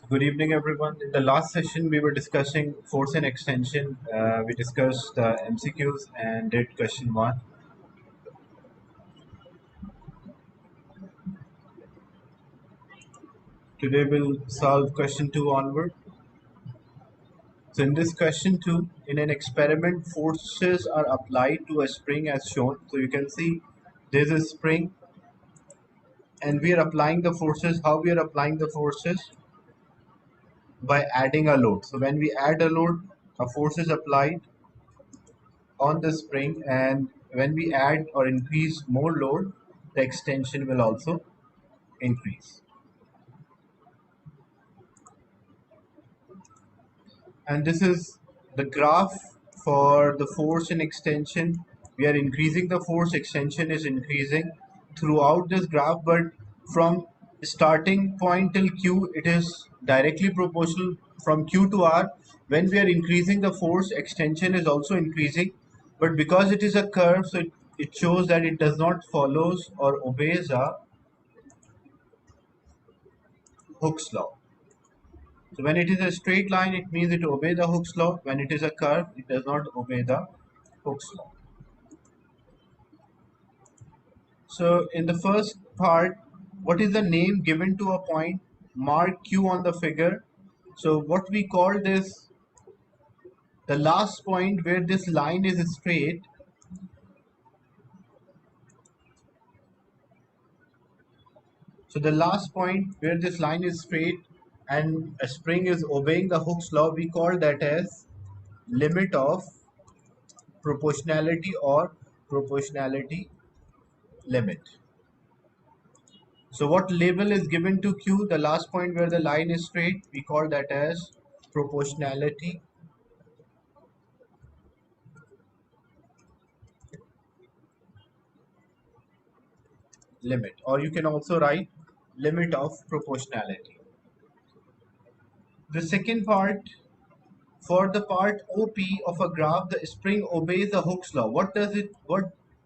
Good evening, everyone. In the last session, we were discussing force and extension. We discussed MCQs and did question one. Today, we'll solve question two onward. So, in this question two, in an experiment, forces are applied to a spring as shown. So, you can see there's a spring, and we are applying the forces. How we are applying the forces? By adding a load. So, when we add a load, a force is applied on the spring, and when we add or increase more load, the extension will also increase. And this is the graph for the force and extension. We are increasing the force, extension is increasing throughout this graph, but from starting point till Q it is directly proportional. From Q to R, when we are increasing the force, extension is also increasing, but because it is a curve, so it shows that it does not follows or obeys a Hooke's law. So when it is a straight line, it means it obeys the Hooke's law. When it is a curve, it does not obey the Hooke's law. So in the first part, what is the name given to a point? Mark Q on the figure. So what we call this, the last point where this line is straight. So the last point where this line is straight and a spring is obeying the Hooke's law, we call that as limit of proportionality or proportionality limit. So what label is given to Q, the last point where the line is straight, we call that as proportionality limit, or you can also write limit of proportionality. The second part, for the part OP of a graph, the spring obeys the Hooke's law. What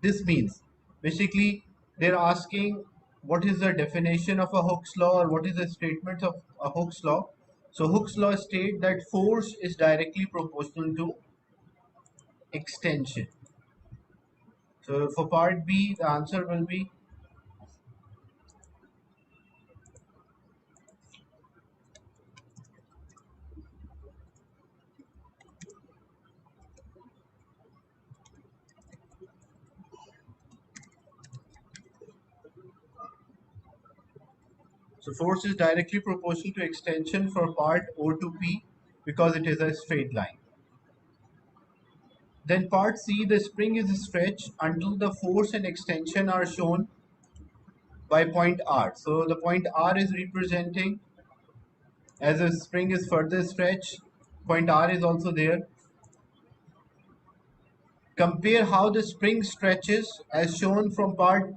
this means? Basically, they're asking what is the definition of a Hooke's law, or what is the statement of a Hooke's law. So Hooke's law states that force is directly proportional to extension. So for part B, the answer will be so force is directly proportional to extension for part O to P because it is a straight line. Then part C, the spring is stretched until the force and extension are shown by point R. So the point R is representing as the spring is further stretched. Point R is also there. Compare how the spring stretches as shown from part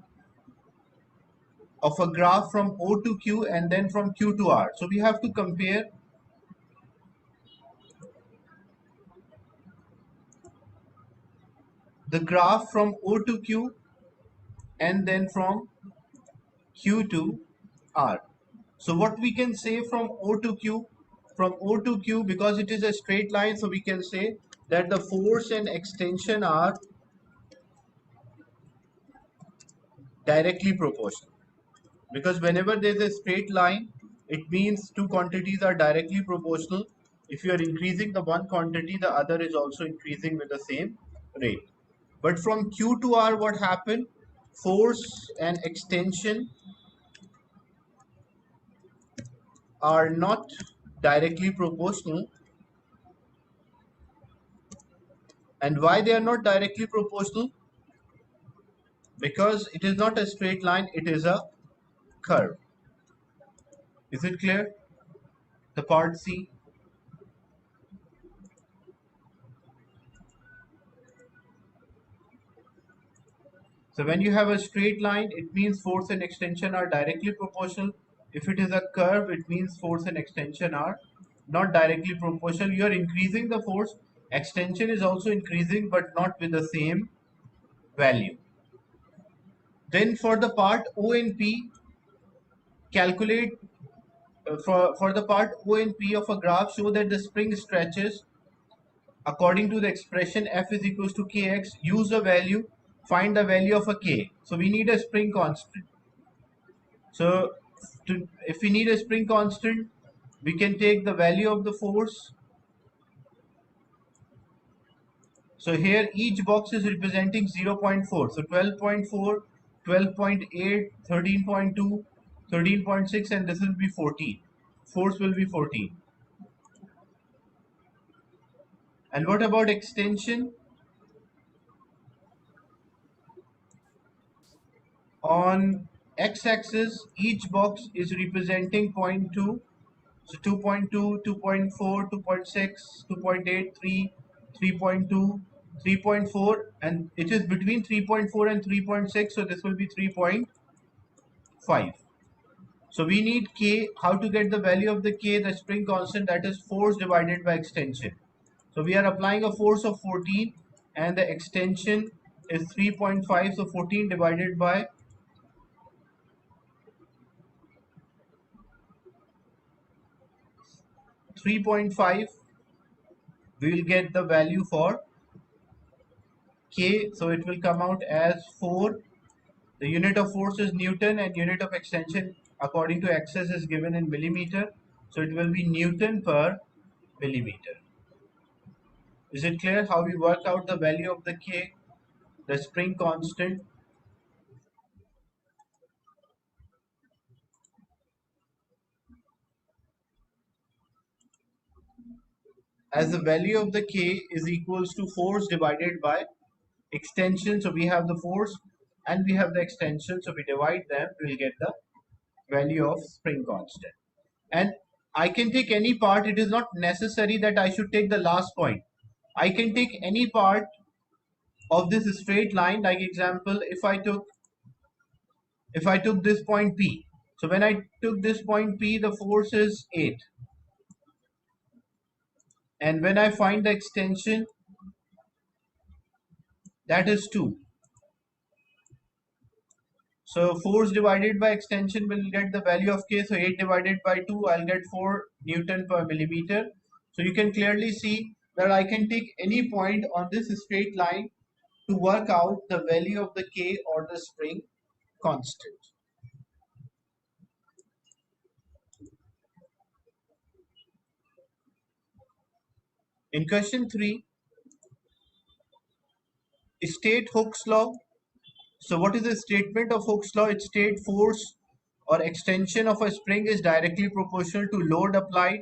of a graph from O to Q and then from Q to R. So we have to compare the graph from O to Q and then from Q to R. So what we can say from O to Q, because it is a straight line, so we can say that the force and extension are directly proportional. Because whenever there is a straight line, it means two quantities are directly proportional. If you are increasing the one quantity, the other is also increasing with the same rate. But from Q to R, what happened? Force and extension are not directly proportional. And why they are not directly proportional? Because it is not a straight line, it is a curve. Is it clear? The part C. So when you have a straight line, it means force and extension are directly proportional. If it is a curve, it means force and extension are not directly proportional. You are increasing the force, extension is also increasing, but not with the same value. Then for the part O and P, calculate for the part O and P of a graph, show that the spring stretches according to the expression F is equals to Kx. Use the value, find the value of a K. So we need a spring constant. So if we need a spring constant, we can take the value of the force. So here each box is representing 0.4. So 12.4, 12.8, 13.2, 13.6, and this will be 14. Force will be 14. And what about extension? On x-axis, each box is representing zero point 0.2. So 2.2, 2.4, 2.6, 2.8, 3, 3.2, 3.4, and it is between 3.4 and 3.6, so this will be 3.5. So we need K. How to get the value of the K? The spring constant, that is force divided by extension. So we are applying a force of 14 and the extension is 3.5. So 14 divided by 3.5, we will get the value for K. So it will come out as 4. The unit of force is Newton and unit of extension according to axis is given in millimeter. So it will be Newton per millimeter. Is it clear how we work out the value of the K, the spring constant? As the value of the K is equals to force divided by extension. So we have the force and we have the extension. So we divide them, we will get the value of spring constant. And I can take any part. It is not necessary that I should take the last point. I can take any part of this straight line. Like example, if I took this point P. So when I took this point P, the force is 8. And when I find the extension, that is 2. So force divided by extension will get the value of K. So 8 divided by 2, I'll get 4 Newton per millimeter. So you can clearly see that I can take any point on this straight line to work out the value of the K or the spring constant. In question 3, state Hooke's law. So what is the statement of Hooke's law? It states force or extension of a spring is directly proportional to load applied.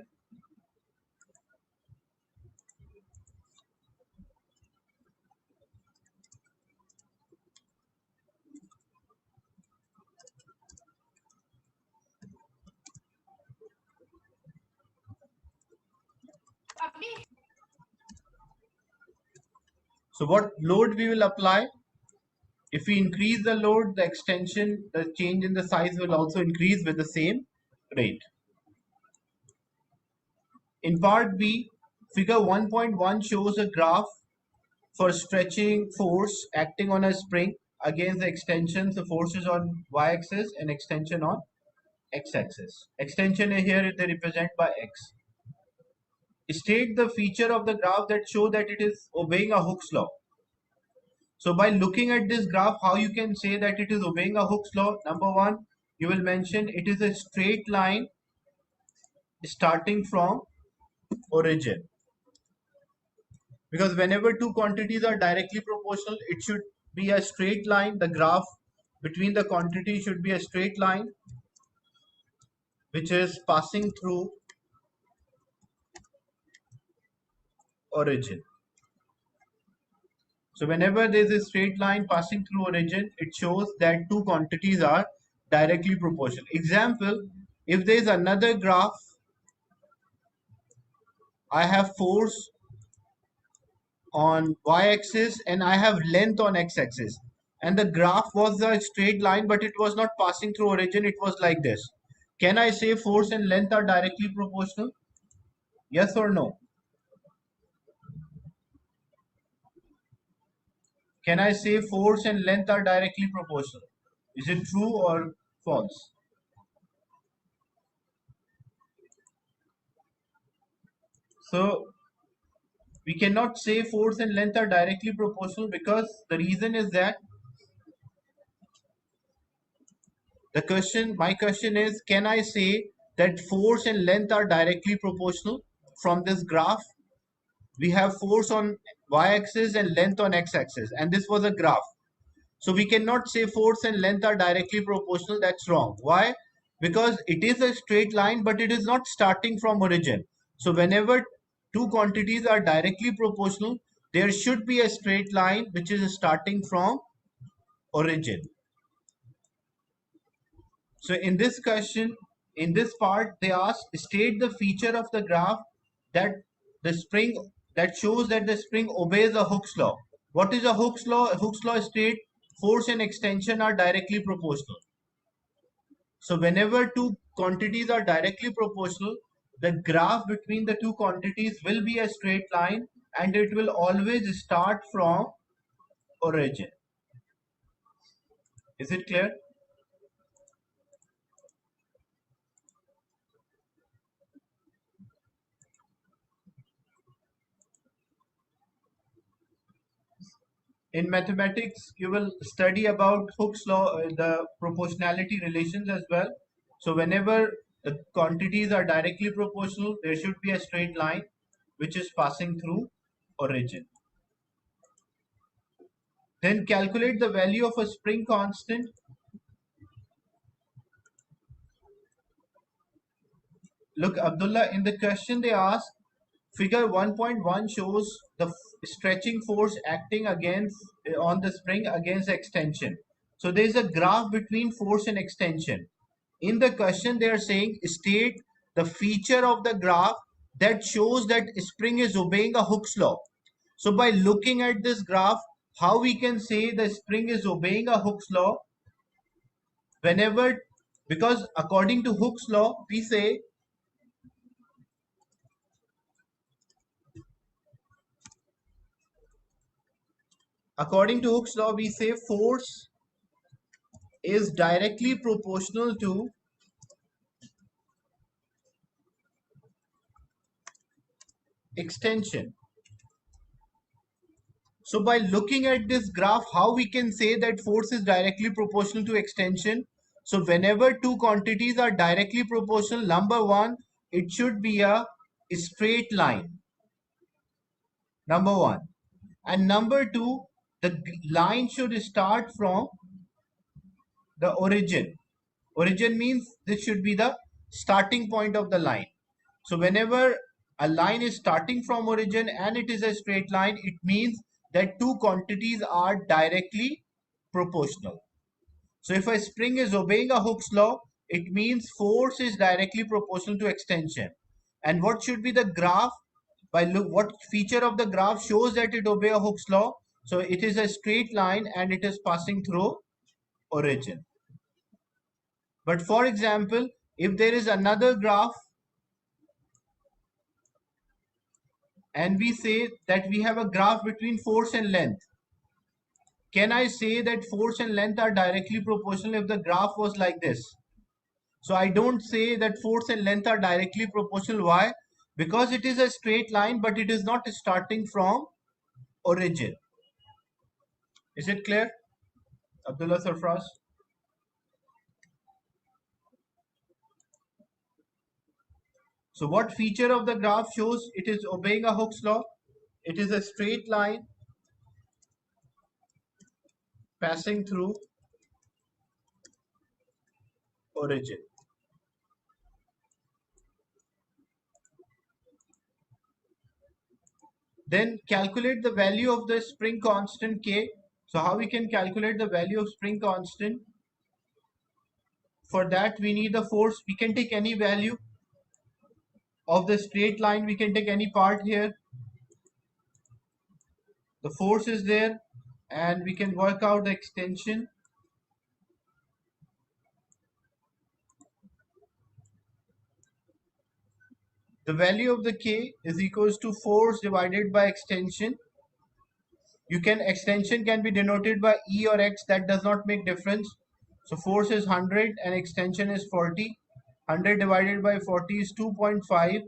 So what load we will apply? If we increase the load, the extension, the change in the size will also increase with the same rate. In part B, figure 1.1 shows a graph for stretching force acting on a spring against the extension. The force is on y-axis and extension on x-axis. Extension here they represent by x. State the feature of the graph that show that it is obeying a Hooke's law. So by looking at this graph, how you can say that it is obeying a Hooke's law? Number one, you will mention it is a straight line starting from origin. Because whenever two quantities are directly proportional, it should be a straight line. The graph between the quantity should be a straight line which is passing through origin. So whenever there is a straight line passing through origin, it shows that two quantities are directly proportional. Example, if there is another graph, I have force on y-axis and I have length on x-axis. And the graph was a straight line, but it was not passing through origin. It was like this. Can I say force and length are directly proportional? Yes or no? Can I say force and length are directly proportional? Is it true or false? So we cannot say force and length are directly proportional, because the reason is that my question is, can I say that force and length are directly proportional from this graph? We have force on y-axis and length on x-axis, and this was a graph. So we cannot say force and length are directly proportional. That's wrong. Why? Because it is a straight line, but it is not starting from origin. So whenever two quantities are directly proportional, there should be a straight line which is starting from origin. So in this question, in this part, they ask, state the feature of the graph that the spring that shows that the spring obeys a Hooke's law. What is a Hooke's law? Hooke's law states force and extension are directly proportional. So whenever two quantities are directly proportional, the graph between the two quantities will be a straight line, and it will always start from origin. Is it clear? In mathematics, you will study about Hooke's law, the proportionality relations as well. So whenever the quantities are directly proportional, there should be a straight line which is passing through origin. Then calculate the value of a spring constant. Look, Abdullah, in the question they ask, figure 1.1 shows the stretching force acting against on the spring against extension. So there is a graph between force and extension. In the question they are saying, state the feature of the graph that shows that spring is obeying a Hooke's law. So by looking at this graph, how we can say the spring is obeying a Hooke's law? Whenever, because according to Hooke's law, we say, according to Hooke's law, we say force is directly proportional to extension. So by looking at this graph, how we can say that force is directly proportional to extension? So whenever two quantities are directly proportional, number one, it should be a straight line. Number one. And number two, the line should start from the origin. Origin means this should be the starting point of the line. So whenever a line is starting from origin and it is a straight line, it means that two quantities are directly proportional. So if a spring is obeying a Hooke's law, it means force is directly proportional to extension. And what should be the graph? By what feature of the graph shows that it obeys a Hooke's law? So it is a straight line and it is passing through origin. But for example, if there is another graph and we say that we have a graph between force and length, can I say that force and length are directly proportional if the graph was like this? So I don't say that force and length are directly proportional. Why? Because it is a straight line, but it is not starting from origin. Is it clear, Abdullah Sarfraz? So what feature of the graph shows it is obeying a Hooke's law? It is a straight line passing through origin. Then calculate the value of the spring constant K. So how we can calculate the value of spring constant? For that we need the force. We can take any value of the straight line. We can take any part here. The force is there and we can work out the extension. The value of the K is equals to force divided by extension. Extension can be denoted by E or X, that does not make difference. So force is 100 and extension is 40. 100 divided by 40 is 2.5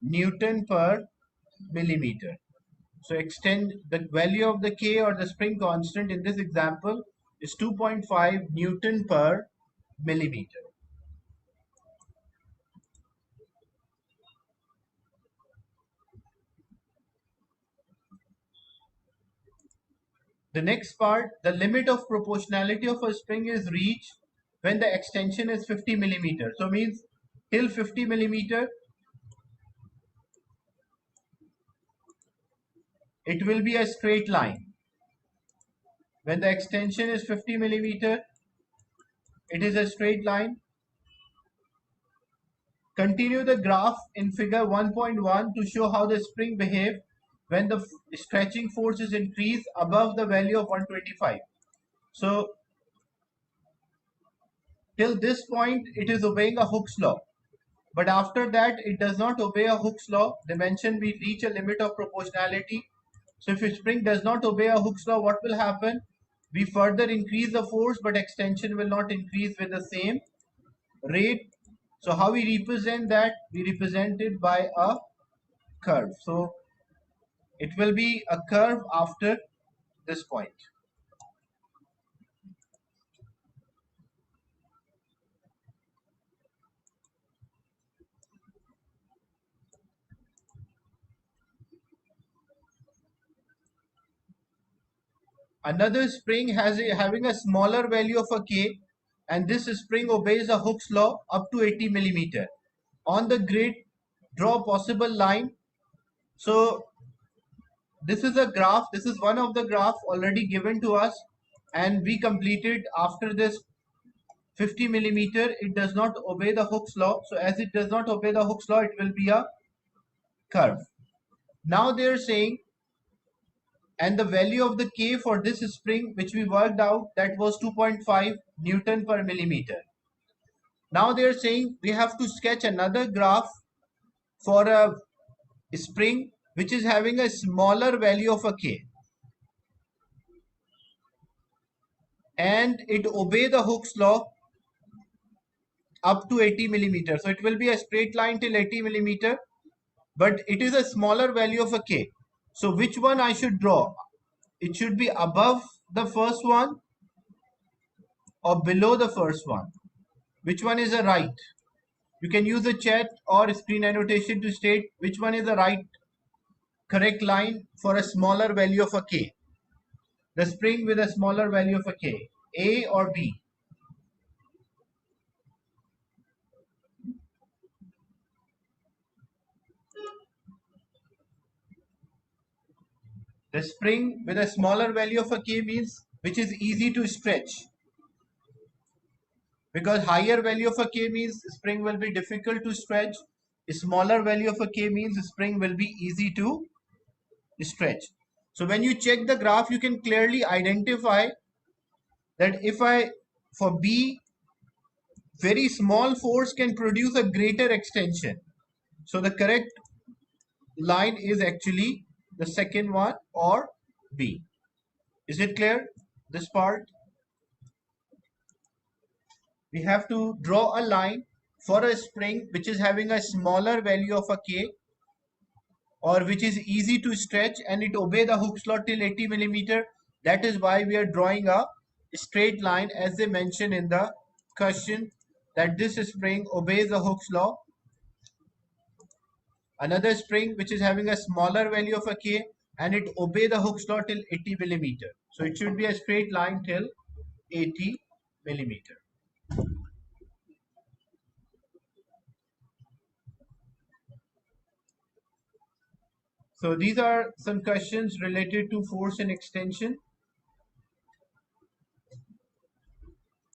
Newton per millimeter. So extend the value of the K or the spring constant in this example is 2.5 Newton per millimeter. The next part, the limit of proportionality of a spring is reached when the extension is 50 millimeter. So means till 50 millimeter, it will be a straight line. When the extension is 50 millimeter, it is a straight line. Continue the graph in figure 1.1 to show how the spring behaves when the stretching force is increased above the value of 125. So till this point, it is obeying a Hooke's law. But after that, it does not obey a Hooke's law. They mentioned we reach a limit of proportionality. So if a spring does not obey a Hooke's law, what will happen? We further increase the force, but extension will not increase with the same rate. So how we represent that? We represent it by a curve. So it will be a curve after this point. Another spring having a smaller value of a K, and this spring obeys a Hooke's law up to 80 millimeter. On the grid, draw possible line. So this is a graph. This is one of the graph already given to us, and we completed after this 50 millimeter. It does not obey the Hooke's law. So as it does not obey the Hooke's law, it will be a curve. Now they are saying, and the value of the K for this spring which we worked out, that was 2.5 Newton per millimeter. Now they are saying we have to sketch another graph for a spring which is having a smaller value of a K, and it obey the Hooke's law up to 80 millimeter. So it will be a straight line till 80 millimeter, but it is a smaller value of a K. So which one I should draw? It should be above the first one or below the first one. Which one is the right? You can use the chat or screen annotation to state which one is the right correct line for a smaller value of a K. The spring with a smaller value of a K, A or B. The spring with a smaller value of a K means which is easy to stretch. Because higher value of a K means spring will be difficult to stretch. A smaller value of a K means spring will be easy to stretch. So when you check the graph, you can clearly identify that if for B, very small force can produce a greater extension. So the correct line is actually the second one, or B. Is it clear, this part? We have to draw a line for a spring which is having a smaller value of a K, or which is easy to stretch, and it obey the Hooke's law till 80 millimeter. That is why we are drawing a straight line, as they mention in the question, that this spring obeys the Hooke's law. Another spring which is having a smaller value of a K, and it obey the Hooke's law till 80 millimeter. So it should be a straight line till 80 millimeter. So these are some questions related to force and extension.